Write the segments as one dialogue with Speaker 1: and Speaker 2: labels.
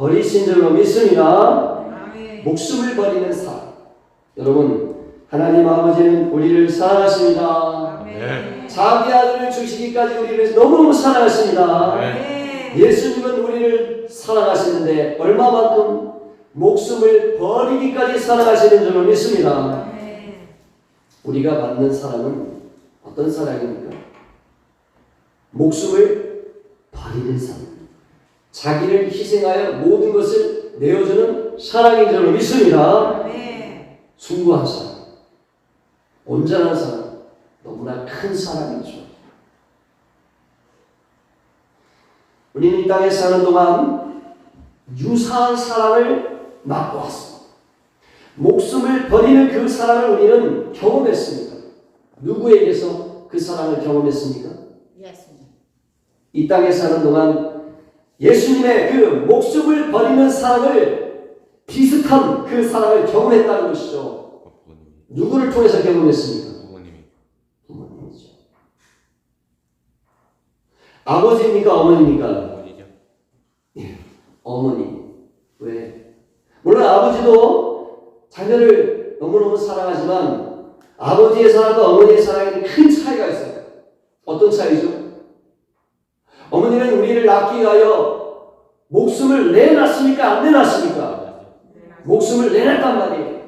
Speaker 1: 버리신 줄로 믿습니다.
Speaker 2: 아멘.
Speaker 1: 목숨을 버리는 사랑. 여러분, 하나님 아버지는 우리를 사랑하십니다.
Speaker 2: 아멘.
Speaker 1: 자기 아들을 주시기까지 우리를 너무너무 사랑하십니다.
Speaker 2: 아멘.
Speaker 1: 예수님은 우리를 사랑하시는데 얼마만큼 목숨을 버리기까지 사랑하시는 줄로 믿습니다.
Speaker 2: 아멘.
Speaker 1: 우리가 받는 사랑은 어떤 사랑입니까? 목숨을 버리는 사랑. 자기를 희생하여 모든 것을 내어주는 사랑인 줄로 믿습니다.
Speaker 2: 아멘.
Speaker 1: 숭고한 사랑, 온전한 사랑, 너무나 큰 사랑이죠. 우리는 이 땅에 사는 동안 유사한 사랑을 맛보았습니다. 목숨을 버리는 그 사랑을 우리는 경험했습니다. 누구에게서 그 사랑을 경험했습니까?
Speaker 2: 예수님.
Speaker 1: 이 땅에 사는 동안 예수님의 그 목숨을 버리는 사랑을 비슷한 그 사랑을 경험했다는 것이죠. 누구를 통해서 경험했습니까? 부모님이죠. 아버지입니까? 어머니입니까?
Speaker 3: 어머니죠.
Speaker 1: 예, 어머니. 왜? 물론 아버지도 자녀를 너무너무 사랑하지만 아버지의 사랑과 어머니의 사랑에는 큰 차이가 있어요. 어떤 차이죠? 어머니는 우리를 낳기 위하여 목숨을 내놨습니까? 안 내놨습니까? 목숨을 내놨단 말이에요.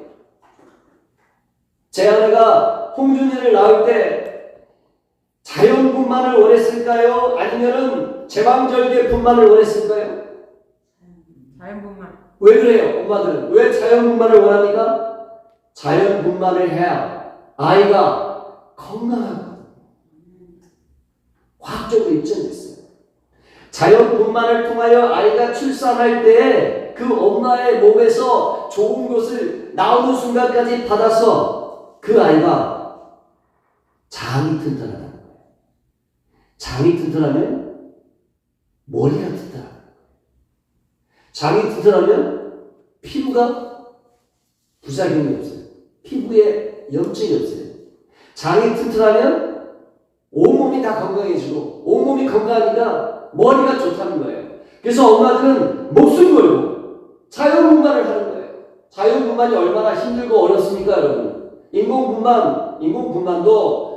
Speaker 1: 제 아내가 홍준이를 낳을 때 자연분만을 원했을까요? 아니면은 제왕절개분만을 원했을까요?
Speaker 2: 자연분만.
Speaker 1: 왜 그래요? 엄마들은 왜 자연분만을 원합니까? 자연분만을 해야 아이가 건강하고 과학적으로 입증됐어요. 자연분만을 통하여 아이가 출산할 때 그 엄마의 몸에서 좋은 것을 나오는 순간까지 받아서 그 아이가 장이 튼튼하다는 거예요. 장이 튼튼하면 머리가 튼튼하다. 장이 튼튼하면 피부가 부작용이 없어요. 피부에 염증이 없어요. 장이 튼튼하면 온몸이 다 건강해지고 온몸이 건강하니까 머리가 좋다는 거예요. 그래서 엄마들은 목숨 걸고 자연분만을 하는 거예요. 자연분만이 얼마나 힘들고 어렵습니까, 여러분? 인공분만도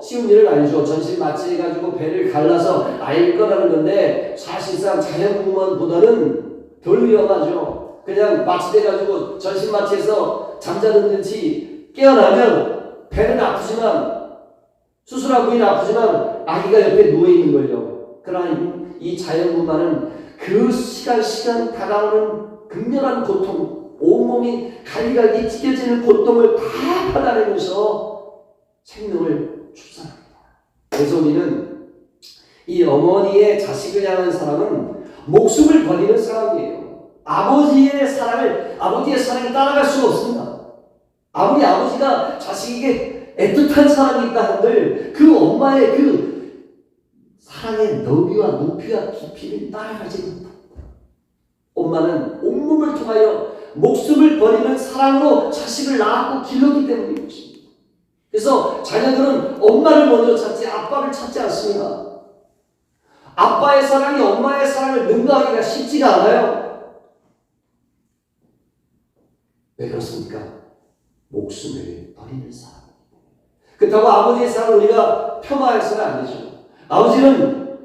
Speaker 1: 쉬운 일은 아니죠. 전신 마취해가지고 배를 갈라서 아이를 꺼내는 건데 사실상 자연분만보다는 덜 위험하죠. 그냥 마취돼가지고 전신 마취해서 잠자는 듯이 깨어나면 배는 아프지만 수술한 부위는 아프지만 아기가 옆에 누워있는 거예요. 그러나 이 자연분만은 그 시간 다가오는 극렬한 고통, 온몸이 갈기갈기 찢겨지는 고통을 다 받아내면서 생명을 출산합니다. 그래서 우리는 이 어머니의 자식을 향한 사랑은 목숨을 버리는 사랑이에요. 아버지의 사랑이 따라갈 수가 없습니다. 아무리 아버지가 자식에게 애틋한 사랑이 있다 한들 그 엄마의 그 사랑의 너비와 높이와 깊이를 따라가지 못합니다. 엄마는 온몸을 통하여 목숨을 버리는 사랑으로 자식을 낳았고 길렀기 때문인 것입니다. 그래서 자녀들은 엄마를 먼저 찾지 아빠를 찾지 않습니다. 아빠의 사랑이 엄마의 사랑을 능가하기가 쉽지가 않아요. 왜 그렇습니까? 목숨을 버리는 사랑. 그렇다고 아버지의 사랑을 우리가 폄하해서는 안 되죠. 아버지는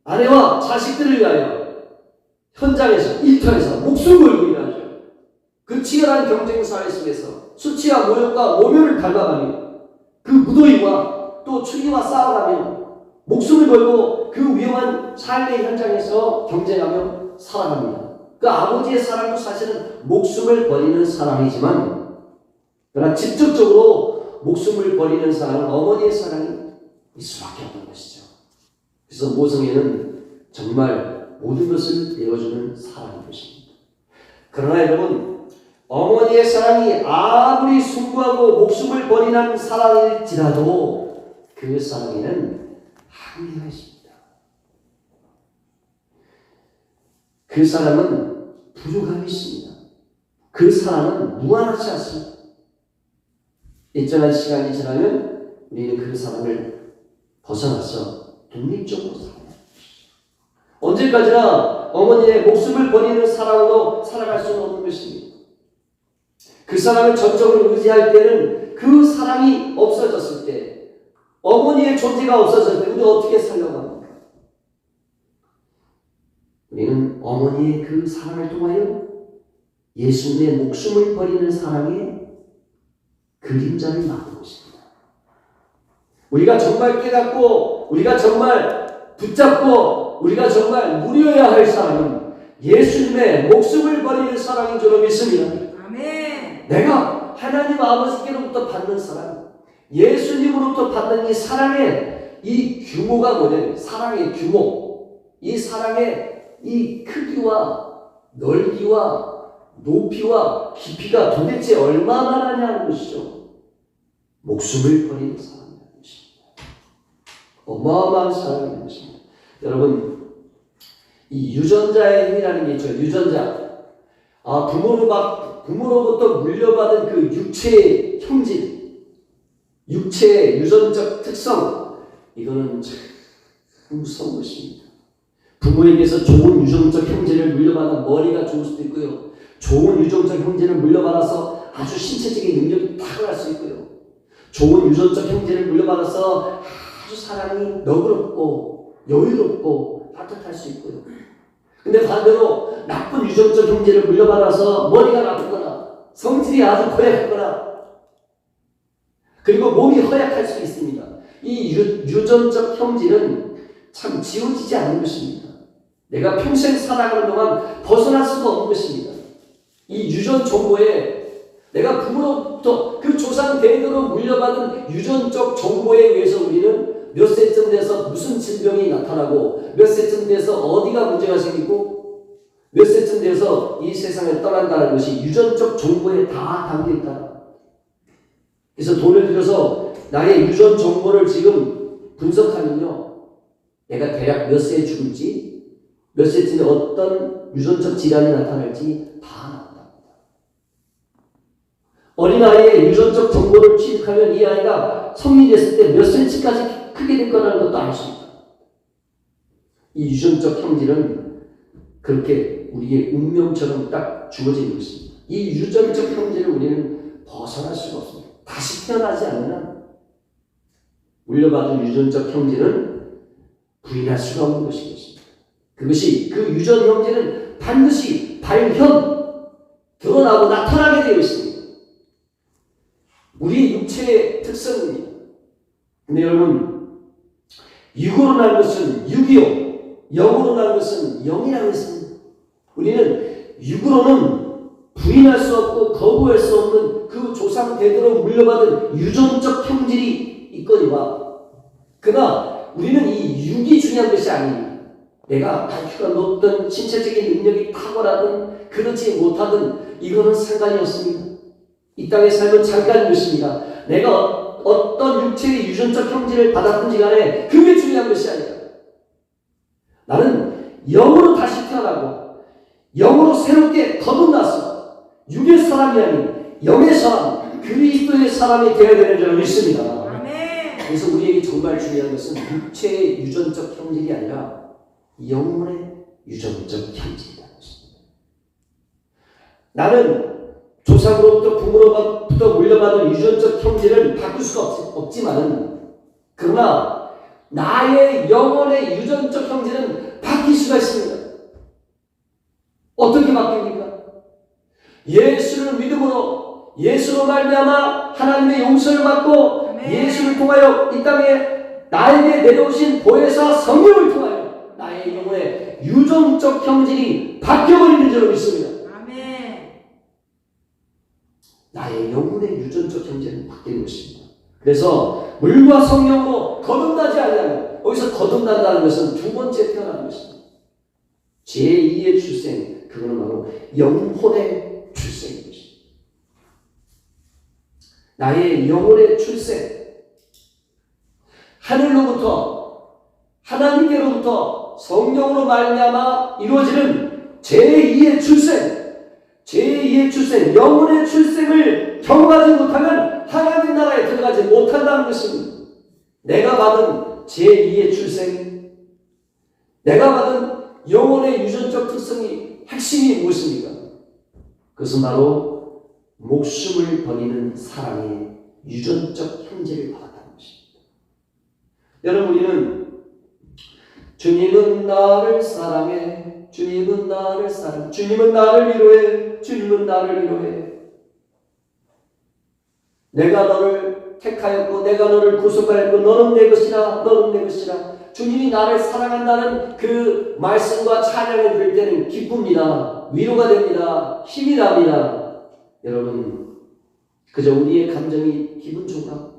Speaker 1: 아내와 자식들을 위하여 현장에서, 일터에서 목숨 걸고 일하죠. 그 치열한 경쟁 사회 속에서 수치와 모욕과 모멸을 닮아가며 그 무더위와 또 추위와 싸워가며 목숨을 걸고 그 위험한 삶의 현장에서 경쟁하며 살아갑니다. 그 아버지의 사랑도 사실은 목숨을 버리는 사랑이지만 그러나 직접적으로 목숨을 버리는 사랑은 어머니의 사랑일 수밖에 없는 것이죠. 그래서 모성애는 정말 모든 것을 내어주는 사랑인 것입니다. 그러나 여러분, 어머니의 사랑이 아무리 숭고하고 목숨을 버리는 사랑일지라도 그 사랑에는 한계가 있습니다. 그 사랑은 부족함이 있습니다. 그 사랑은 무한하지 않습니다. 일정한 시간이 지나면 우리는 그 사랑을 벗어나서 독립적으로 살아요. 언제까지나 어머니의 목숨을 버리는 사랑으로 살아갈 수는 없는 것입니다. 그 사람을 전적으로 의지할 때는 그 사람이 없어졌을 때, 어머니의 존재가 없어졌을 때 우리 어떻게 살려고 합니까? 우리는 어머니의 그 사랑을 통하여 예수님의 목숨을 버리는 사랑의 그림자를 맡은 것입니다. 우리가 정말 깨닫고, 우리가 정말 붙잡고, 우리가 정말 누려야 할 사랑은 예수님의 목숨을 버리는 사랑인 줄로 믿습니다.
Speaker 2: 아멘.
Speaker 1: 내가 하나님 아버지께로부터 받는 사랑, 예수님으로부터 받는 이 사랑의 이 규모가 뭐냐면, 사랑의 규모, 이 사랑의 이 크기와 넓이와 높이와 깊이가 도대체 얼마나 나냐는 것이죠. 목숨을 버리는 사랑이라는 것입니다. 어마어마한 사랑이라는 것입니다. 여러분, 이 유전자의 힘이라는 게 있죠. 유전자. 부모로부터 물려받은 그 육체의 형질, 육체의 유전적 특성, 이거는 참 무서운 것입니다. 부모에게서 좋은 유전적 형질을 물려받아 머리가 좋을 수도 있고요. 좋은 유전적 형질을 물려받아서 아주 신체적인 능력이 탁월할 수 있고요. 좋은 유전적 형질을 물려받아서 아주 사람이 너그럽고 여유롭고 따뜻할 수 있고요. 근데 반대로 나쁜 유전적 형질을 물려받아서 머리가 나쁘거나 성질이 아주 고약하거나 그리고 몸이 허약할 수 있습니다. 이 유전적 형질은 참 지워지지 않는 것입니다. 내가 평생 살아가는 동안 벗어날 수가 없는 것입니다. 이 유전 정보에 내가 부모로부터 그 조상 대대로 물려받은 유전적 정보에 의해서 우리는 몇 세쯤 돼서 무슨 질병이 나타나고 몇 세쯤 돼서 어디가 문제가 생기고 몇 세쯤 돼서 이 세상을 떠난다는 것이 유전적 정보에 다 담겨 있다. 그래서 돈을 들여서 나의 유전 정보를 지금 분석하면요, 내가 대략 몇 세에 죽을지, 몇 세쯤에 어떤 유전적 질환이 나타날지 다 나온다. 어린아이의 유전적 정보를 취득하면 이 아이가 성인이 됐을 때 몇 cm까지 크게 될 거라는 것도 알 수 있다. 이 유전적 형질은 그렇게 우리의 운명처럼 딱 주어진 것입니다. 이 유전적 형질을 우리는 벗어날 수가 없습니다. 다시 태어나지 않으면 물려받은 유전적 형질은 부인할 수가 없는 것입니다. 그것이 그 유전 형질은 반드시 발현, 드러나고 나타나게 되어 있습니다. 우리 육체의 특성입니다. 근데 여러분, 육으로 난 것은 육이요, 영으로 난 것은 영이라고 했습니다. 우리는 육으로는 부인할 수 없고 거부할 수 없는 그 조상 대대로 물려받은 유전적 형질이 있거니와, 그러나 우리는 이 육이 중요한 것이 아닙니다. 내가 IQ가 높든 신체적인 능력이 탁월하든 그렇지 못하든 이거는 상관이 없습니다. 이 땅의 삶은 잠깐인 것입니다. 내가 어떤 육체의 유전적 형질을 받았든지 간에 그게 중요한 것이 아니라 나는 영으로 다시 태어나고 영으로 새롭게 거듭나서 육의 사람이 아닌 영의 사람, 그리스도의 사람이 되어야 되는 줄 믿습니다.
Speaker 2: 아멘.
Speaker 1: 그래서 우리에게 정말 중요한 것은 육체의 유전적 형질이 아니라 영혼의 유전적 형질이라는 것입니다. 나는 조상으로부터 부모로부터 물려받은 유전적 형질을 바꿀 수가 없지만, 그러나 나의 영혼의 유전적 형질은 바뀔 수가 있습니다. 어떻게 바뀝니까? 예수를 믿음으로, 예수로 말미암아 하나님의 용서를 받고,
Speaker 2: 아멘.
Speaker 1: 예수를 통하여 이 땅에 나에게 내려오신 보혜사 성령을 통하여 나의 영혼의 유전적 형질이 바뀌어버리는 줄로 믿습니다. 나의 영혼의 유전적 형질은 바뀌는 것입니다. 그래서 물과 성령으로 거듭나지 않으면, 여기서 거듭난다는 것은 두 번째 태어나는 것입니다. 제2의 출생, 그거는 바로 영혼의 출생인 것입니다. 나의 영혼의 출생, 하늘로부터 하나님께로부터 성령으로 말미암아 이루어지는 제2의 출생, 제2의 출생, 영혼의 출생을 경험하지 못하면 하나님 나라에 들어가지 못한다는 것입니다. 내가 받은 제2의 출생, 내가 받은 영혼의 유전적 특성이 핵심이 무엇입니까? 그것은 바로 목숨을 버리는 사랑의 유전적 형제를 받았다는 것입니다. 여러분, 우리는 주님은 나를 사랑해, 주님은 나를 사랑해, 주님은 나를 위로해, 주님은 나를 위로해. 내가 너를 택하였고 내가 너를 구속하였고 너는 내 것이라, 너는 내 것이라. 주님이 나를 사랑한다는 그 말씀과 찬양을 들을 때는 기쁩니다. 위로가 됩니다. 힘이 납니다. 여러분, 그저 우리의 감정이 기분 좋아,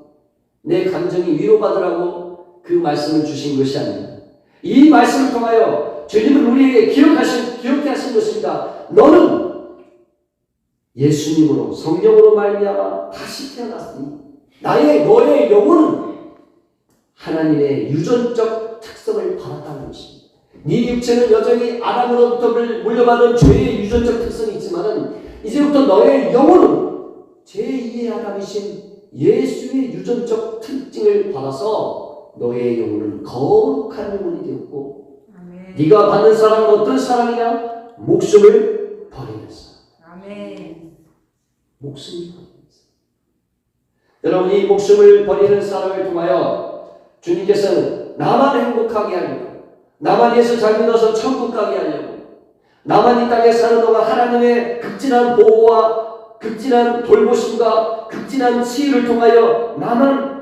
Speaker 1: 내 감정이 위로받으라고 그 말씀을 주신 것이 아닙니다. 이 말씀을 통하여 주님은 우리에게 기억해 하신 것입니다. 너는 예수님으로 성령으로 말미암아 다시 태어났으니 너의 영혼은 하나님의 유전적 특성을 받았다는 것입니다. 네 육체는 여전히 아담으로부터 물려받은 죄의 유전적 특성이 있지만 이제부터 너의 영혼은 제2의 아담이신 예수의 유전적 특징을 받아서 너의 영혼은 거룩한 영혼이 되었고,
Speaker 2: 아멘.
Speaker 1: 네가 받는 사랑은 어떤 사랑이냐? 목숨을 버리는 사랑.
Speaker 2: 아멘.
Speaker 1: 목숨을 버리는 사랑. 여러분, 이 목숨을 버리는 사랑을 통하여 주님께서는 나만 행복하게 하려고, 나만 예수 잘 믿어서 천국 가게 하려고, 나만 이 땅에 사는 동안 하나님의 극진한 보호와 극진한 돌보심과 극진한 치유를 통하여 나만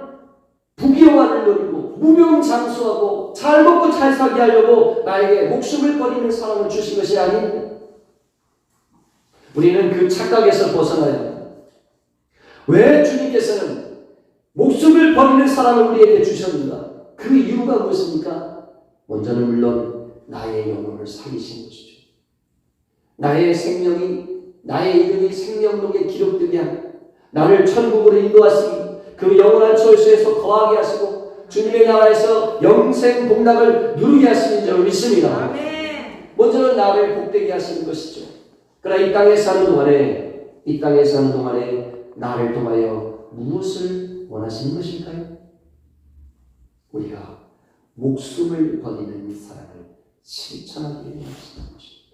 Speaker 1: 부귀영화를 누리고 무명장수하고 잘 먹고 잘 살게 하려고 나에게 목숨을 버리는 사랑을 주신 것이 아닙니다. 우리는 그 착각에서 벗어나야 합니다. 왜 주님께서는 목숨을 버리는 사랑을 우리에게 주셨는가? 그 이유가 무엇입니까? 먼저는 물론 나의 영혼을 살리신 것이죠. 나의 생명이, 나의 이름이 생명록에 기록되게 하고 나를 천국으로 인도하시기, 그 영원한 처소에서 거하게 하시고 주님의 나라에서 영생 복락을 누리게 하시는 줄 믿습니다.
Speaker 2: 아멘.
Speaker 1: 먼저는 나를 복되게 하시는 것이죠. 그러나 이 땅에 사는 동안에 나를 통하여 무엇을 원하시는 것일까요? 우리가 목숨을 버리는 사랑을 실천하기 원하시는 것입니다.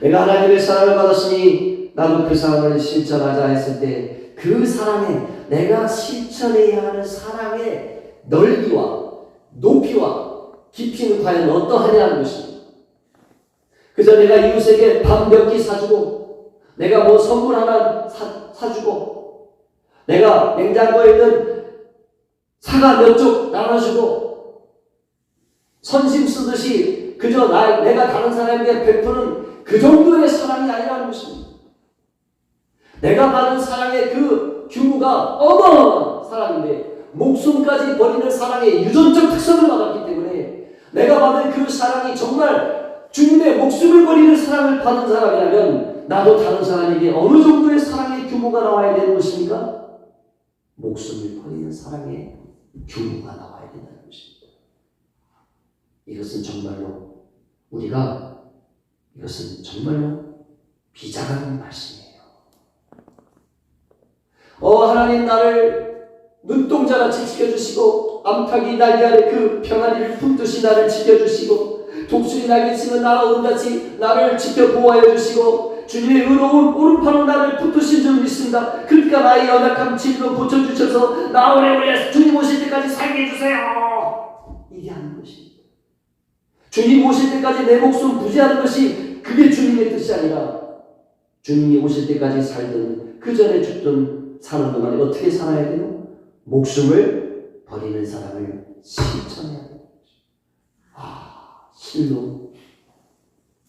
Speaker 1: 내가 하나님의 사랑을 받았으니 나도 그 사랑을 실천하자 했을 때 그 사랑에, 내가 실천해야 하는 사랑의 넓이와 높이와 깊이는 과연 어떠하냐는 것입니다. 그저 내가 이웃에게 밥 몇 끼 사주고, 내가 뭐 선물 하나 사주고, 내가 냉장고에 있는 사과 몇 쪽 나눠주고, 선심 쓰듯이 그저 내가 다른 사람에게 베푸는 그 정도의 사랑이 아니라는 것입니다. 내가 받은 사랑의 그 규모가 어마어마한 사랑인데 목숨까지 버리는 사랑의 유전적 특성을 받았기 때문에 내가 받은 그 사랑이 정말 주님의 목숨을 버리는 사랑을 받은 사람이라면 나도 다른 사람에게 어느 정도의 사랑의 규모가 나와야 되는 것입니까? 목숨을 버리는 사랑의 규모가 나와야 된다는 것입니다. 이것은 정말로 비자간 말씀이에요. 하나님, 나를 눈동자같이 지켜주시고 암탉이 날개 아래 그 평안리를 품듯이 나를 지켜주시고 독수리 날개치면 날아오른같이 나를 지켜 보호하여 주시고 주님의 의로운 오른팔로 나를 붙드신 줄 믿습니다. 그러니까 나의 연약함 진로 고쳐주셔서 나 오래오래 주님 오실 때까지 살게 해주세요. 이게 아닌 것입니다. 주님 오실 때까지 내 목숨 부지하는 것이 그게 주님의 뜻이 아니라 주님이 오실 때까지 살든 그 전에 죽든 사는 동안에 어떻게 살아야 돼요? 목숨을 버리는 사랑을 실천해야 돼요. 실로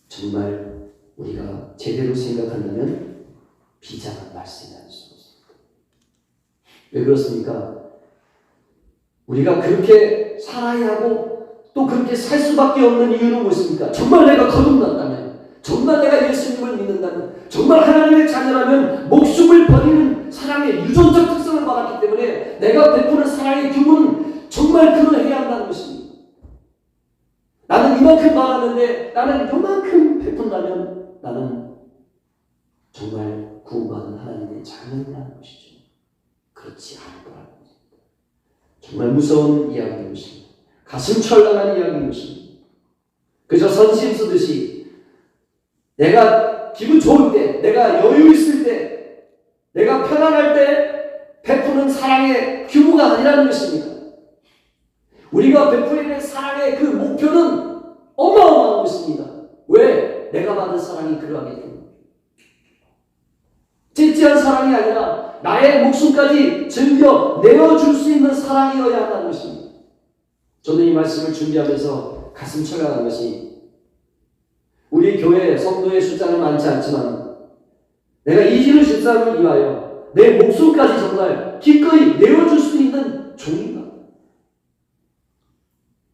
Speaker 1: 정말 우리가 제대로 생각한다면 비장한 말씀이 아닐 수 없습니다. 왜 그렇습니까? 우리가 그렇게 살아야 하고 또 그렇게 살 수밖에 없는 이유는 무엇입니까? 정말 내가 거듭났다면, 정말 내가 예수님을 믿는다면, 정말 하나님의 자녀라면 목숨을 버리는 사랑의 유전적 특성을 받았기 때문에 내가 베푸는 사랑의 규모는 정말 그러해야 한다는 것입니다. 나는 이만큼 받았는데 나는 이만큼 베푼다면 나는 정말 구원받은 하나님의 자녀라는 것이죠. 그렇지 않을 거라는 것입니다. 정말 무서운 이야기인 것입니다. 가슴 철렁한 이야기인 것입니다. 그저 선심 쓰듯이 내가 기분 좋을 때, 내가 여유 있을 때, 내가 편안할 때 베푸는 사랑의 규모가 아니라는 것입니다. 우리가 베풀어야 될 사랑의 그 목표는 어마어마한 것입니다. 왜? 내가 받은 사랑이 그러하기 때문에. 찌찌한 사랑이 아니라 나의 목숨까지 즐겨 내어줄 수 있는 사랑이어야 한다는 것입니다. 저는 이 말씀을 준비하면서 가슴 철량한 것이 우리 교회 성도의 숫자는 많지 않지만 내가 이진우 집사를 위하여 내 목숨까지 정말 기꺼이 내어줄 수 있는 종인가?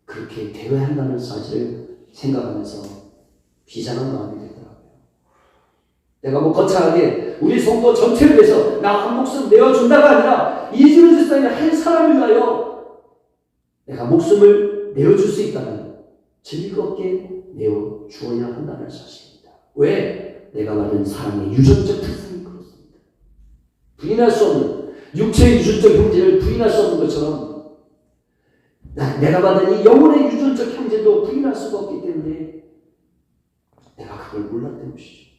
Speaker 1: 그렇게 되어야 한다는 사실을 생각하면서 비장한 마음이 되더라고요. 내가 뭐 거창하게 우리 성도 전체를 위해서 나 한 목숨 내어준다가 아니라 이진우 집사님의 한 사람을 위하여 내가 목숨을 내어줄 수 있다면 즐겁게 내어주어야 한다는 사실입니다. 왜? 내가 받은 사랑의 유전적 특성이 그렇습니다. 부인할 수 없는 육체의 유전적 형제를 부인할 수 없는 것처럼 내가 받은 이 영혼의 유전적 형제도 부인할 수가 없기 때문에 내가 그걸 몰랐던 것이죠.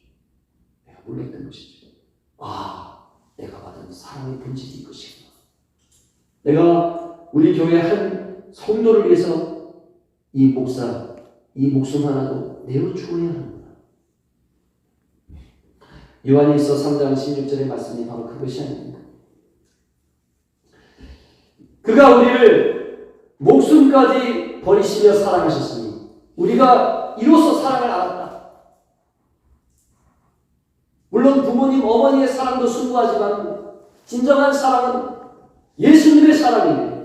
Speaker 1: 내가 몰랐던 것이죠. 내가 받은 사랑의 본질이 이것이구나. 내가 우리 교회 한 성도를 위해서 이 목사, 이 목숨 하나도 내어주어야 하는구나. 요한일서 3장 16절의 말씀이 바로 그것이 아닙니까? 그가 우리를 목숨까지 버리시며 사랑하셨으니 우리가 이로써 사랑을 알았다. 물론 부모님, 어머니의 사랑도 숭고하지만 진정한 사랑은 예수님의 사랑이에요.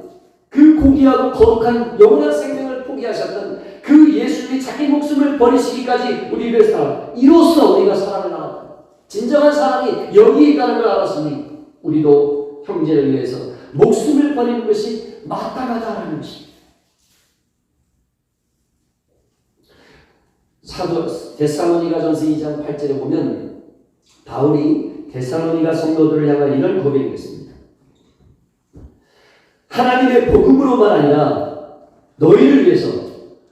Speaker 1: 그 고귀하고 거룩한 영원한 생명을 포기하셨던 그 예수님이 자기 목숨을 버리시기까지 우리를 사랑, 이로써 우리가 사랑을 알았다. 진정한 사랑이 여기에 있다는 걸 알았으니 우리도 형제를 위해서 목숨을 버리는 것이 마땅하다는 것입니다. 사도 데살로니가전서 2장 8절에 보면 바울이 데살로니가 성도들을 향하여 이런 고백을 했습니다. 하나님의 복음으로만 아니라 너희를 위해서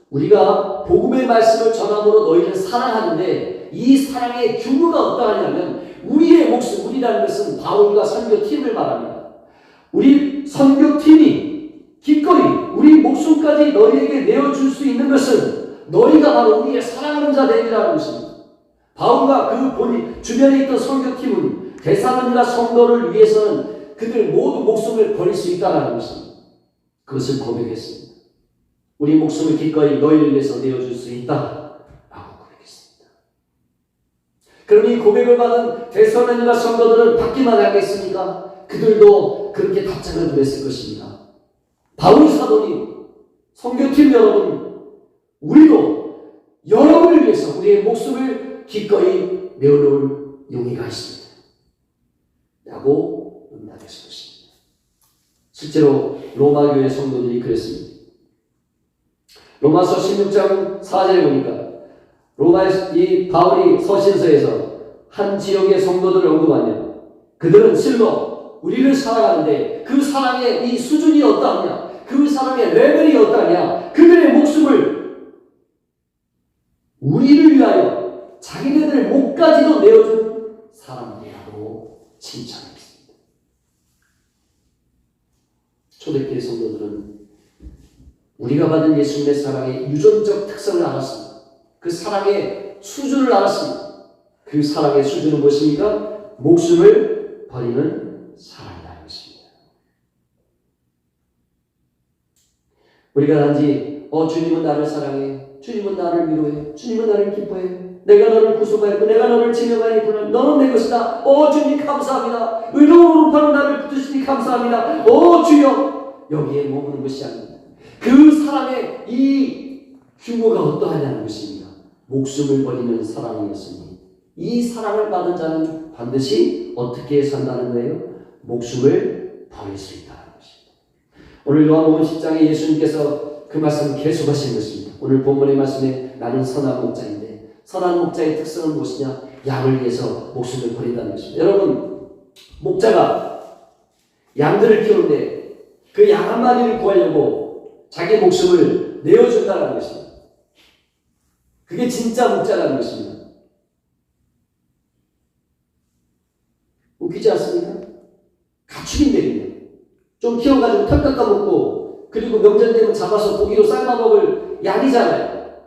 Speaker 1: 우리가 복음의 말씀을 전함으로 너희를 사랑하는데 이 사랑의 규모가 어떠하냐면 우리의 목숨, 우리라는 것은 바울과 선교팀을 말합니다. 우리 선교팀이 기꺼이 우리 목숨까지 너희에게 내어줄 수 있는 것은 너희가 바로 우리의 사랑하는 자들이라는 것입니다. 바울과 그 본인 주변에 있던 선교팀은 데살로니가 성도를 위해서는 그들 모두 목숨을 버릴 수 있다는 것입니다. 그것을 고백했습니다. 우리 목숨을 기꺼이 너희를 위해서 내어줄 수 있다 라고 고백했습니다. 그럼 이 고백을 받은 데살로니가 성도들은 받기만 하겠습니까? 그들도 그렇게 답장을 보냈을 것입니다. 바울 사도님, 선교팀 여러분, 우리도 여러분을 위해서 우리의 목숨을 기꺼이 내어놓을 용의가 있습니다 라고 응답했을 것입니다. 실제로 로마 교회 성도들이 그랬습니다. 로마서 16장 4절에 보니까 이 바울이 서신서에서 한 지역의 성도들을 언급하며 그들은 실로 우리를 사랑하는데 그 사랑의 이 수준이 어떠하냐, 그 사랑의 레벨이 어떠하냐, 그들의 목숨을 우리를 위하여 자기네들 목까지도 내어준 사람들이라고 칭찬했습니다. 초대교회 성도들은 우리가 받은 예수님의 사랑의 유전적 특성을 알았습니다. 그 사랑의 수준을 알았습니다. 그 사랑의 수준은 무엇입니까? 목숨을 버리는 사랑이라는 것입니다. 우리가 단지 주님은 나를 사랑해, 주님은 나를 위로해, 주님은 나를 기뻐해, 내가 너를 구속하였고 내가 너를 지명하였구나, 너는 내 것이다, 주님 감사합니다, 의로운 오른팔로 나를 붙드시니 감사합니다, 주여, 여기에 머무는 것이 아닙니다. 그 사랑의 이 규모가 어떠하냐는 것입니다. 목숨을 버리는 사랑이었으니 이 사랑을 받은 자는 반드시 어떻게 산다는 거예요? 목숨을 버릴 수 있다는 것입니다. 오늘 요한복음 10장에 예수님께서 그 말씀을 계속하신 것입니다. 오늘 본문의 말씀에 나는 선한 목자인데 선한 목자의 특성은 무엇이냐? 양을 위해서 목숨을 버린다는 것입니다. 여러분, 목자가 양들을 키우는데 그 양 한 마리를 구하려고 자기 목숨을 내어준다는 것입니다. 그게 진짜 목자라는 것입니다. 웃기지 않습니까? 가축인데 좀 키워가지고 털 깎아먹고 그리고 명절 되면 잡아서 고기로 삶아 먹을 양이잖아요.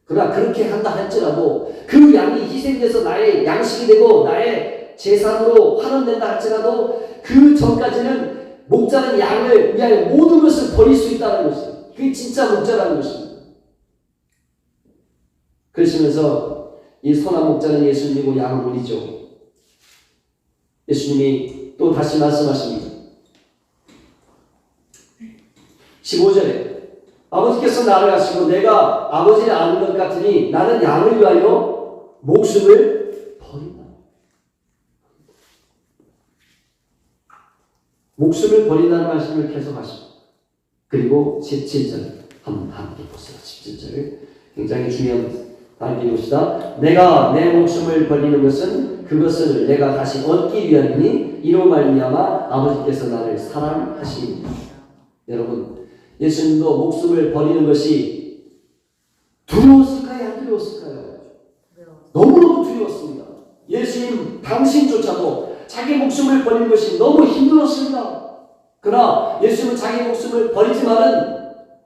Speaker 1: 그러나 그렇게 한다 할지라도 그 양이 희생돼서 나의 양식이 되고 나의 재산으로 환원된다 할지라도 그 전까지는 목자는 양을 위하여 모든 것을 버릴 수 있다는 것이에요. 그게 진짜 목자라는 것입니다. 그러시면서 이 선한 목자는 예수님이고 양은 우리죠. 예수님이 또 다시 말씀하십니다. 15절에 아버지께서 나를 아시고 내가 아버지를 아는 것 같으니 나는 양을 위하여 목숨을 버린다. 목숨을 버린다는 말씀을 계속 하십니다. 그리고 17절 함께 보세요. 17절을 굉장히 중요한 단계에 봅시다. 내가 내 목숨을 버리는 것은 그것을 내가 다시 얻기 위함이니 이로 말미암아 아버지께서 나를 사랑하시니라. 여러분, 예수님도 목숨을 버리는 것이 두려웠을까요? 안 두려웠을까요? 너무너무 두려웠습니다. 예수님 당신조차도 자기 목숨을 버리는 것이 너무 힘들었습니다. 그러나 예수님은 자기 목숨을 버리지만은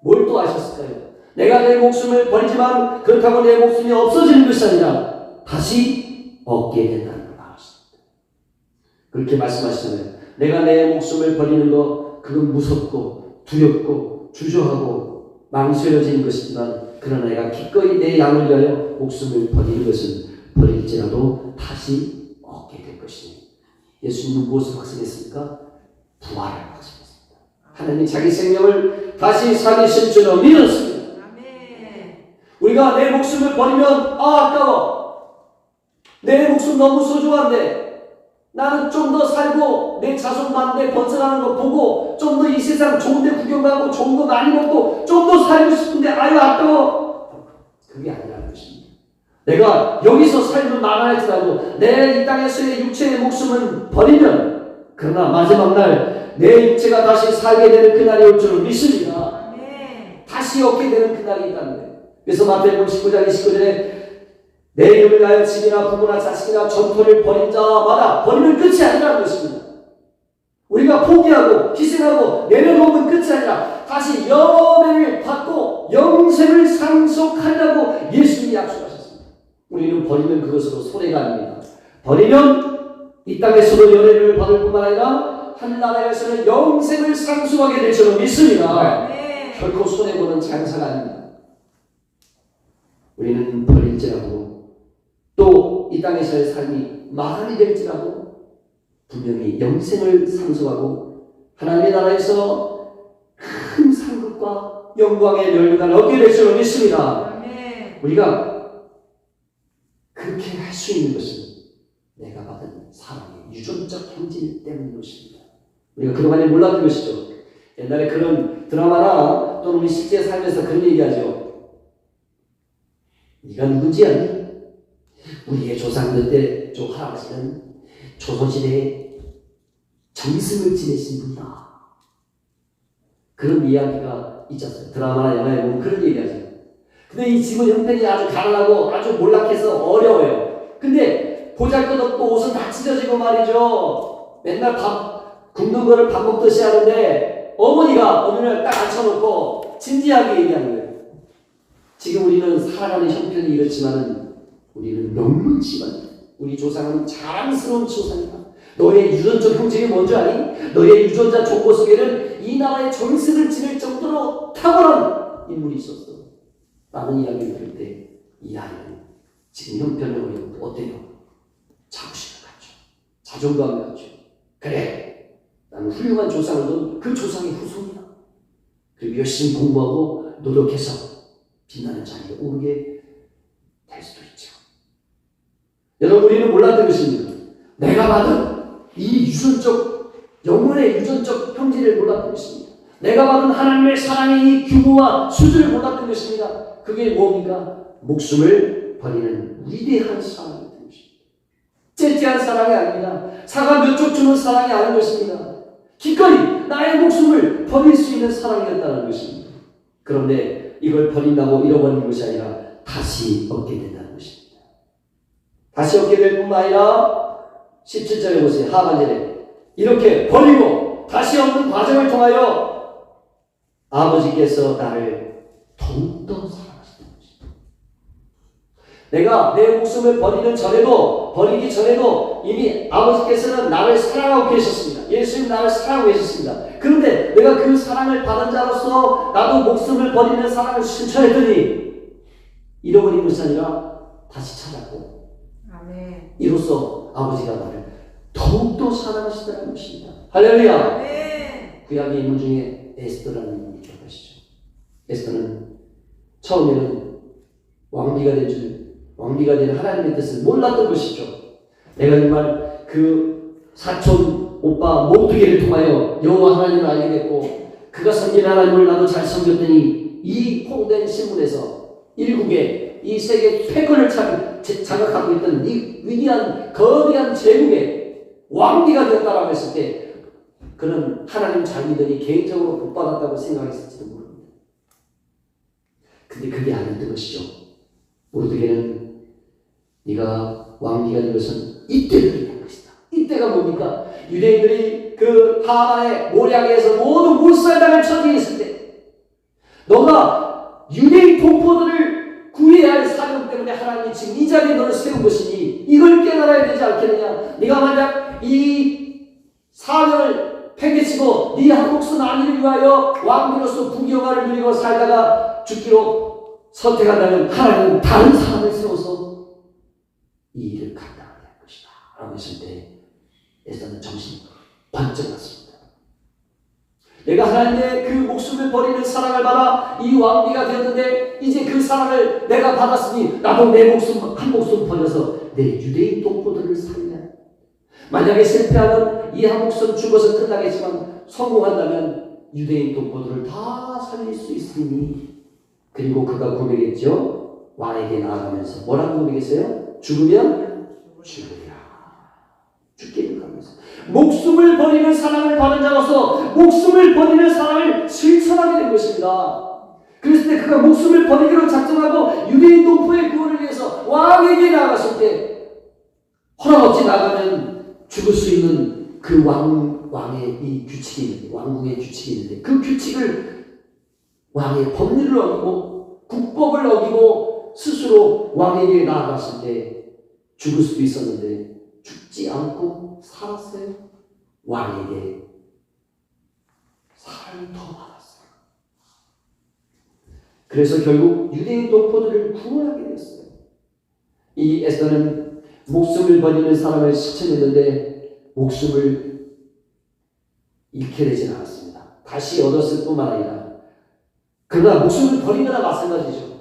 Speaker 1: 뭘 또 하셨을까요? 내가 내 목숨을 버리지만 그렇다고 내 목숨이 없어지는 것이 아니라 다시 얻게 된다는 걸 말했습니다. 그렇게 말씀하시잖아요. 내가 내 목숨을 버리는 거 그건 무섭고 두렵고 주저하고 망설여지는 것이지만 그러나 내가 기꺼이 내 양을 위하여 목숨을 버리는 것은 버릴지라도 다시 얻게 될 것이니 예수님은 무엇을 확신했습니까? 부활을 확신했습니다. 하나님이 자기 생명을 다시 살리실 줄로 믿었습니다. 우리가 내 목숨을 버리면 아까워. 내 목숨 너무 소중한데 나는 좀 더 살고 내 자손 만대 번성하는 거 보고 좀 더 이 세상 좋은 데 구경 가고 좋은 거 많이 먹고 좀 더 살고 싶은데 아유 아까워. 그게 아니라는 것입니다. 내가 여기서 삶을 망할지라도 내 이 땅에서의 육체의 목숨은 버리면 그러나 마지막 날 내 육체가 다시 살게 되는 그날이 올 줄을 믿습니다. 다시 얻게 되는 그날이 있다는 거예요. 그래서 마태복음 19장 29절에 내 이름을 위하여 집이나 부모나 자식이나 전토를 벌인 자마다 버리면 끝이 아니라는 것입니다. 우리가 포기하고 희생하고 내려놓으면 끝이 아니라 다시 열매를 받고 영생을 상속하려고 예수님이 약속하셨습니다. 우리는 버리면 그것으로 손해가 아닙니다. 버리면 이 땅에서도 열매를 받을 뿐만 아니라 하늘나라에서는 영생을 상속하게 될 줄로 믿습니다. 결코 손해보는 장사가 아닙니다. 우리는 버릴지라도 또 이 땅에서의 삶이 마감이 될지라도 분명히 영생을 상속하고 하나님의 나라에서 큰 상급과 영광의 연료를 얻게 될 줄로 믿습니다. 우리가 그렇게 할 수 있는 것은 내가 받은 사랑의 유전적 형질 때문인 것입니다. 우리가 그동안에 몰랐던 것이죠. 옛날에 그런 드라마나 또는 우리 실제 삶에서 그런 얘기하죠. 네가 누군지 아니? 우리의 조상들 때 저 할아버지는 조선시대에 정승을 지내신 분이다. 그런 이야기가 있잖아요. 드라마나 영화에 보면 그런 얘기하죠. 근데 이 집은 형편이 아주 가난하고 아주 몰락해서 어려워요. 근데 보잘것없고 옷은 다 찢어지고 말이죠. 맨날 밥 굶는 거를 밥 먹듯이 하는데 어머니가 어느 날 딱 앉혀놓고 진지하게 얘기하는 거예요. 지금 우리는 살아가는 형편이 이렇지만은 우리는 명문지만 우리 조상은 자랑스러운 조상이다. 너의 유전적 형질이 뭔지 아니? 너의 유전자 족보 속에는 이 나라의 정승을 지낼 정도로 탁월한 인물이 있었어. 라는 이야기를 들을 때 이 아이는 지금 형편이 어려운데 어때요? 자부심을 갖죠. 자존감을 갖죠. 그래, 나는 훌륭한 조상을 둔 그 조상의 후손이다. 그리고 열심히 공부하고 노력해서 빛나는 자리에 오르게 될 수도 있죠. 여러분, 우리는 몰랐던 것입니다. 내가 받은 이 유전적, 영혼의 유전적 형질을 몰랐던 것입니다. 내가 받은 하나님의 사랑의 이 규모와 수준을 몰랐던 것입니다. 그게 뭡니까? 목숨을 버리는 위대한 사랑이 된 것입니다. 째째한 사랑이 아닙니다. 사과 몇 쪽 주는 사랑이 아닌 것입니다. 기꺼이 나의 목숨을 버릴 수 있는 사랑이었다는 것입니다. 그런데 이걸 버린다고 잃어버린 것이 아니라 다시 얻게 된다는 것입니다. 다시 얻게 될 뿐만 아니라 17절에 보세요. 하반절에 이렇게 버리고 다시 얻는 과정을 통하여 아버지께서 나를 더욱더 사랑하신다는 것입니다. 내가 내 목숨을 버리기 전에도 이미 아버지께서는 나를 사랑하고 계셨습니다. 예수님 나를 사랑하고 계셨습니다. 그런데 내가 그 사랑을 받은 자로서 나도 목숨을 버리는 사랑을 실천했더니 잃어버린 것이 아니라 다시 찾았고
Speaker 2: 아멘.
Speaker 1: 이로써 아버지가 나를 더욱더 사랑하시다는 것입니다. 할렐루야.
Speaker 2: 아멘.
Speaker 1: 구약의 인물 중에 에스더라는 인물을 기억하시죠? 에스더는 처음에는 왕비가 된 하나님의 뜻을 몰랐던 것이죠. 내가 정말 그 사촌 오빠 모두개를 통하여 여호와 하나님을 알게 됐고 그가 섬긴 하나님을 나도 잘 섬겼더니 이 홍된 신문에서 일국의 이 세계 패권을 장악하고 있던 이 위대한 거대한 제국의 왕비가 되었다라고 했을 때 그는 하나님 잘 믿으니 개인적으로 복받았다고 생각했을지도 모릅니다. 근데 그게 아니었던 것이죠. 모르드게는 네가 왕비가 된 것은 이때를 위한 것이다. 이때가 뭡니까? 유대인들이 그 하만의 모략에서 모두 몰살당을 처지했을 때 너가 유대인 동포들을 구해야 할 사명 때문에 하나님이 지금 이 자리에 너를 세운 것이니 이걸 깨달아야 되지 않겠느냐. 네가 만약 이 사명을 팽개치고 네 한 목숨 안위를 위하여 왕비로서 부귀영화를 누리고 살다가 죽기로 선택한다면 하나님은 다른 사람을 세워서 이 일을 감당해야 할 것이다 라고 했을 때 에스더는 정신이 번쩍 났습니다. 내가 하나님의 그 목숨을 버리는 사랑을 받아 이 왕비가 되었는데 이제 그 사랑을 내가 받았으니 나도 내 목숨 한 목숨 버려서 내 유대인 동포들을 살려야 한다. 만약에 실패하면 이 한 목숨 죽어서 끝나겠지만 성공한다면 유대인 동포들을 다 살릴 수 있으니 그리고 그가 고백했죠. 왕에게 나아가면서 뭐라고 고백했어요? 죽으면 죽으리라. 죽기를 가면서 목숨을 버리는 사랑을 받은 자로서 목숨을 버리는 사랑을 실천하게 된 것입니다. 그랬을 때 그가 목숨을 버리기로 작정하고 유대인 동포의 구원을 위해서 왕에게 나아갔을 때 허락 없이 나가면 죽을 수 있는 그 왕의 이 규칙이 있는데 왕궁의 규칙이 있는데 그 규칙을 왕의 법률을 어기고 국법을 어기고 스스로 왕에게 나아갔을 때 죽을 수도 있었는데 죽지 않고 살았어요. 왕에게 살을 더 받았어요. 그래서 결국 유대인 동포들을 구원하게 됐어요. 이 에스더는 목숨을 버리는 사람을 실천했는데 목숨을 잃게 되지는 않았습니다. 다시 얻었을 뿐만 아니라 그러나 목숨을 버린 거나 마찬가지죠.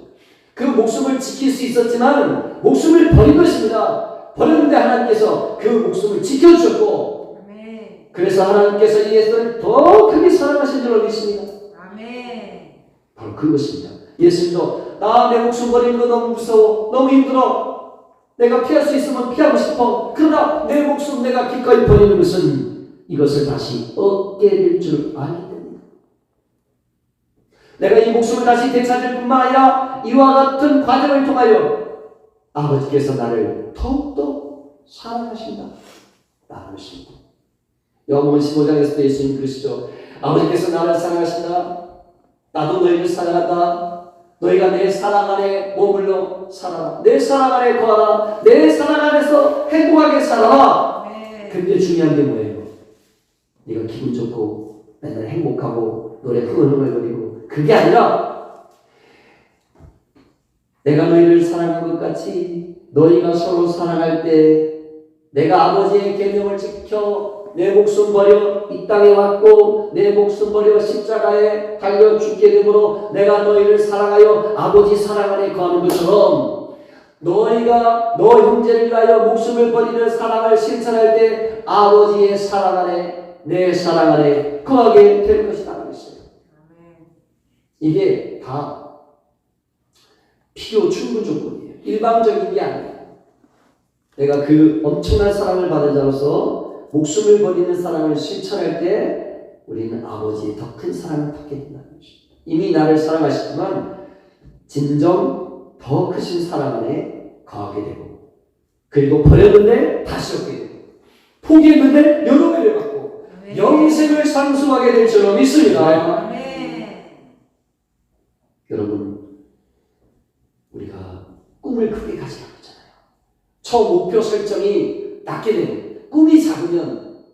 Speaker 1: 그 목숨을 지킬 수 있었지만 목숨을 버린 것입니다. 버렸는데 하나님께서 그 목숨을 지켜주셨고
Speaker 2: 아멘.
Speaker 1: 그래서 하나님께서 이 에스더를 더 크게 사랑하신 줄 믿습니다.
Speaker 2: 아멘.
Speaker 1: 바로 그것입니다. 예수님도 나 내 목숨 버리는 거 너무 무서워 너무 힘들어 내가 피할 수 있으면 피하고 싶어 그러나 내 목숨 내가 기꺼이 버리는 것은 이것을 다시 얻게 될 줄 알기 때문입니다. 내가 이 목숨을 다시 되찾을 뿐만 아니라 이와 같은 과정을 통하여 아버지께서 나를 더욱더 사랑하신다 라는 것입니다. 요한복음 15장에서도 예수님 그러시죠. 아버지께서 나를 사랑하신다. 나도 너희를 사랑한다. 너희가 내 사랑 안에 머물러 살아라. 내 사랑 안에 거하라. 내 사랑 안에서 행복하게 살아라. 근데 중요한 게 뭐예요? 네가 기분 좋고 맨날 행복하고 노래 흥얼흥얼거리고 그게 아니라 내가 너희를 사랑한 것 같이 너희가 서로 사랑할 때 내가 아버지의 계명을 지켜 내 목숨 버려 이 땅에 왔고 내 목숨 버려 십자가에 달려 죽게 되므로 내가 너희를 사랑하여 아버지 사랑 안에 거하는 것처럼 너희가 너 형제를 위하여 목숨을 버리는 사랑을 실천할 때 아버지의 사랑 안에 내 사랑 안에 거하게 될 것이라고 했어요. 이게 다 필요 충분 조건이에요. 일방적인 게 아니에요. 내가 그 엄청난 사랑을 받은 자로서 목숨을 버리는 사랑을 실천할 때 우리는 아버지의 더 큰 사랑을 받게 된다는 것입니다. 이미 나를 사랑하시지만 진정 더 크신 사랑 안에 거하게 되고, 그리고 버렸는데 다시 얻게 되고, 포기했는데 여러 배를 받고
Speaker 2: 아멘.
Speaker 1: 영생을 상수하게 될 줄로 믿습니다.
Speaker 2: 아멘.
Speaker 1: 여러분, 우리가 꿈을 크게 가지라고 했잖아요. 처음 목표 설정이 낮게 되면, 꿈이 작으면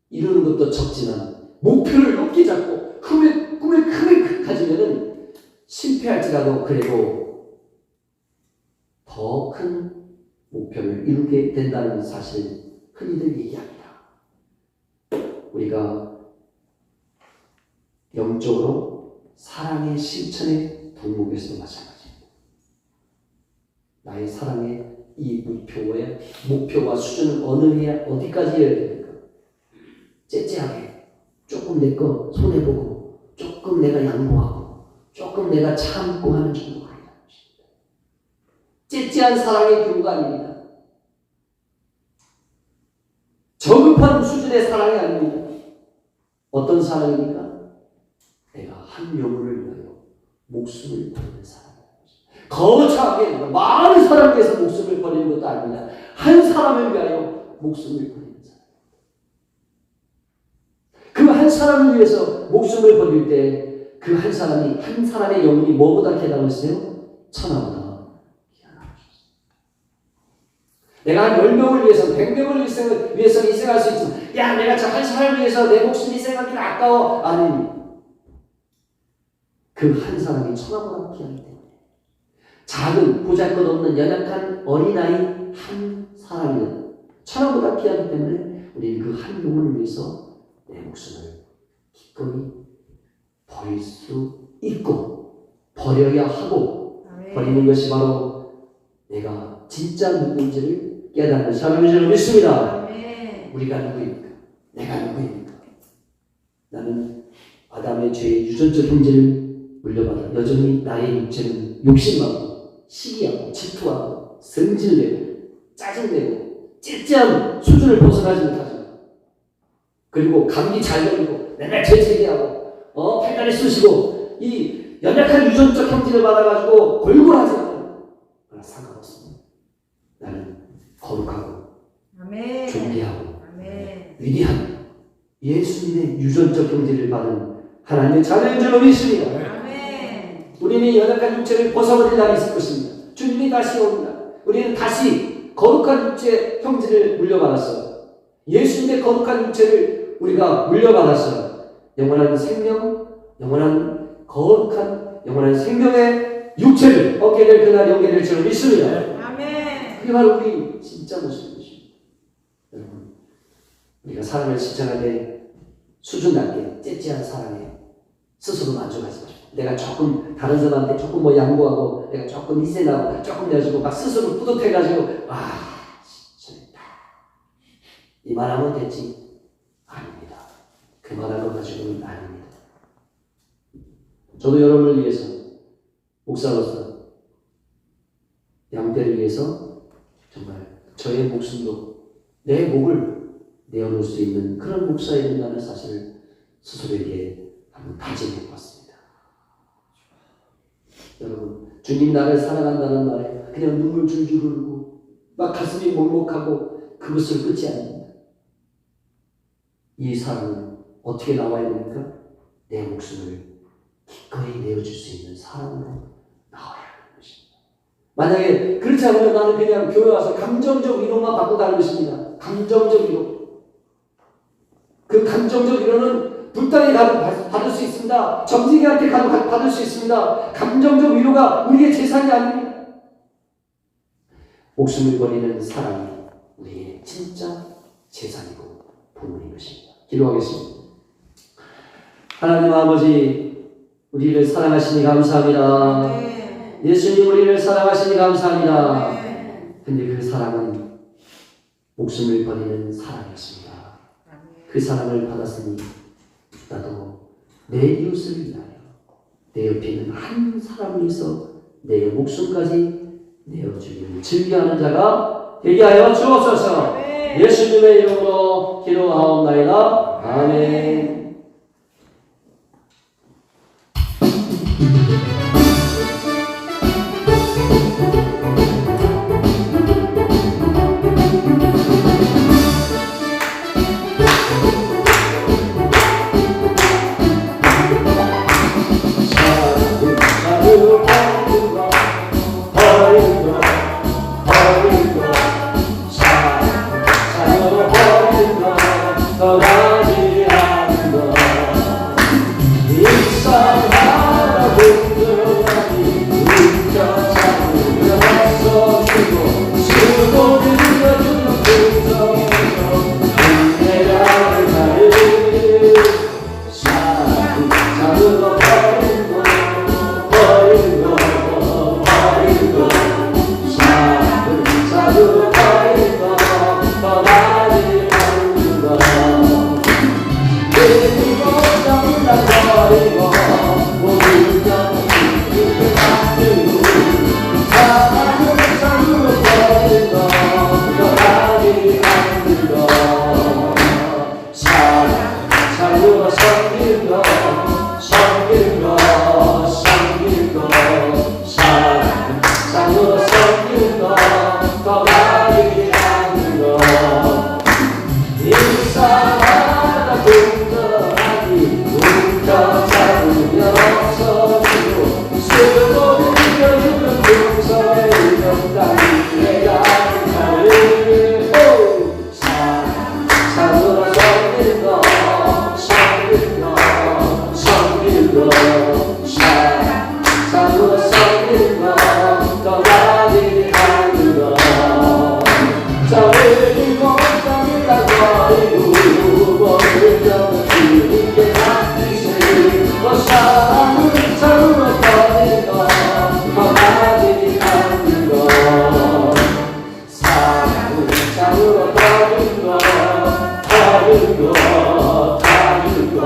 Speaker 1: 이루는 것도 적지만 목표를 높게 잡고 꿈을 크게 가지면은 실패할지라도 그래도 더 큰 목표를 이루게 된다는 사실을 흔히들 얘기합니다. 우리가 영적으로 사랑의 실천의 덕목에서도 마찬가지입니다. 나의 사랑의 이 목표와 수준은 어디까지 해야 됩니까? 째째하게 조금 내 거 손해보고 조금 내가 양보하고 조금 내가 참고 하는 정도가 아니라는 것입니다. 째째한 사랑의 규모가 아닙니다. 저급한 수준의 사랑이 아닙니다. 어떤 사랑입니까? 내가 한 영혼을 위하여 목숨을 버리는 사랑이라는 것입니다. 거창하게 많은 사람을 위해서 목숨을 버리는 것도 아닙니다. 한 사람을 위하여 목숨을 버리는 사랑. 그 한 사람을 위해서 목숨을 버릴 때 그 한 사람의 영혼이 뭐보다 귀하다고했어요? 천하보다 귀하다고 하셨어요. 내가 한 10명을 위해서 100명을 위해서 희생할 수 있지만, 야, 내가 저 한 사람을 위해서 내 목숨 희생하기는 아까워. 아니, 그 한 사람이 천하보다 귀하기 때문에 작은 보잘것없는 연약한 어린아이 한 사람이든 천하보다 귀하기 때문에 우리는 그 한 영혼을 위해서 내 목숨을 기꺼이 버릴 수 있고 버려야 하고,
Speaker 2: 아멘.
Speaker 1: 버리는 것이 바로 내가 진짜 누구인지를 깨닫는 사람인 줄 믿습니다.
Speaker 2: 아멘.
Speaker 1: 우리가 누구입니까? 내가 누구입니까? 나는 아담의 죄의 유전적 형제를 물려받아 여전히 나의 육체는 욕심하고 시기하고 질투하고 성질내고 짜증내고 찌찌한 수준을 벗어나지 못하죠. 그리고 감기 잘 걸리고 맨날 재채기하고 팔다리 쑤시고 이 연약한 유전적 형질을 받아가지고 골골하지만 그러나 상관없습니다. 나는 거룩하고
Speaker 2: 아멘.
Speaker 1: 존귀하고
Speaker 2: 아멘.
Speaker 1: 위대한 예수님의 유전적 형질을 받은 하나님의 자녀인 줄 믿습니다.
Speaker 2: 아멘.
Speaker 1: 우리는 연약한 육체를 벗어버릴 날이 있을 것입니다. 주님이 다시 옵니다. 우리는 다시 거룩한 육체 형질을 물려받았어요. 예수님의 거룩한 육체를 우리가 물려받았어요. 영원한 생명, 영원한 거룩한, 영원한 생명의 육체를 얻게 될 그날이 오게 될 줄 믿습니다.
Speaker 2: 아멘.
Speaker 1: 그게 바로 우리 진짜 모습이십니다. 여러분, 우리가 사랑을 실천할 때 수준 낮게 째째한 사랑에 스스로 만족하지 마시고, 내가 조금 다른 사람한테 조금 양보하고 내가 조금 희생하고 조금 내주고 막 스스로 뿌듯해가지고 잘했다 이만하면 됐지. 아닙니다. 그만한 것 가지고는 아닙니다. 저도 여러분을 위해서 목사로서 양떼를 위해서 정말 저의 목숨도 내 목을 내어놓을 수 있는 그런 목사에 된다는 사실을 스스로에게 한번 다짐해 보았습니다. 여러분, 주님 나를 사랑한다는 말에 그냥 눈물 줄줄 흐르고 막 가슴이 먹먹하고 그것을 끝이 아닙니다. 이 사랑은 어떻게 나와야 됩니까? 내 목숨을 기꺼이 내어줄 수 있는 사랑으로 나와야 하는 것입니다. 만약에 그렇지 않으면 나는 그냥 교회 와서 감정적 위로만 받고 가는 것입니다. 감정적 위로. 그 감정적 위로는 불당에 가도 받을 수 있습니다. 점쟁이한테 가도 받을 수 있습니다. 감정적 위로가 우리의 재산이 아닙니다. 목숨을 버리는 사랑이 우리의 진짜 재산이고 보물인 것입니다. 기도하겠습니다. 하나님 아버지, 우리를 사랑하시니 감사합니다.
Speaker 2: 네.
Speaker 1: 예수님 우리를 사랑하시니 감사합니다.
Speaker 2: 네.
Speaker 1: 근데 그 사랑은 목숨을 버리는 사랑이었습니다. 그 사랑을 받았으니 나도 내 이웃을 위하여 내 옆에 있는 한 사람을 위해서 내 목숨까지 내어주기를 즐겨하는 자가 되게 하여 주옵소서. 예수님의 이름으로 기도하옵나이다. 아멘. 길이 하는 것 인사하다 동전하니 웅켜잡으며 없어지고 쓰고 흘려주는 동선의 명당 내가 가를 사랑으로 섬기는 것 섬기는 것 섬기는 것 사랑으로 섬기는 것더 많이 하는 것 저리고 저리가 버리고 머리를 좀 주님께 맡기세요 사랑을 참으로 버리는 것더 많이 하는 것 사랑을 참으로 버리는 것 버리는 것 버리는 것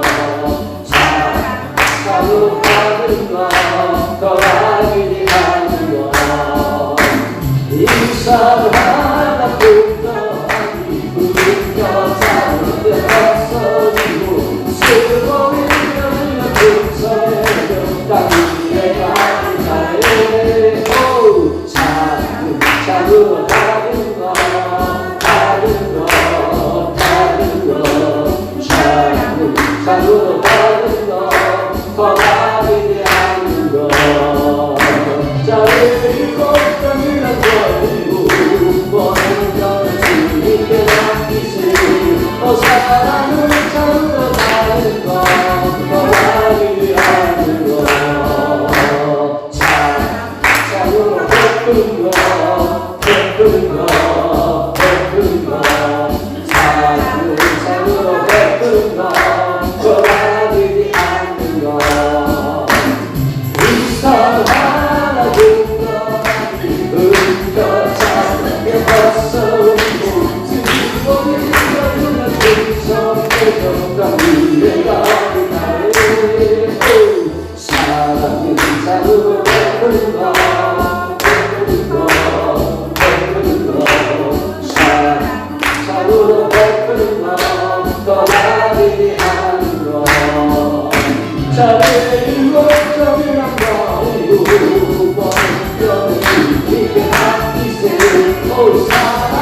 Speaker 1: 사랑으로 버리는 것더 많이 하는 것 인사를 하다 불더하니 불겨자는 데 없어지고 쓰고 있는 등선의 명당 내가 가해 사랑으로 다른 것 다른 것 다른 것 사랑으로 다른 것더 많이 하는 것 자리고 떠밀어 버리고 버리던 주님께 맡기세요 사랑을 참으로 다른 것더 많이 하는 것 사랑으로 베푸는 것 베푸는 것 베푸는 것 사랑을 참으로 베푸는 것더 많이 하는 것 이상하나 웅겨잡게 벗어오고 쓰고 있는 등성의 정강 내가 가해 사랑은 사랑으로 베푸는 것 베푸는 것 베푸는 것 사랑으로 베푸는 것더 많이 하는 것 자리고 저리랑 버리고 버리던 주님께 맡기세요 사랑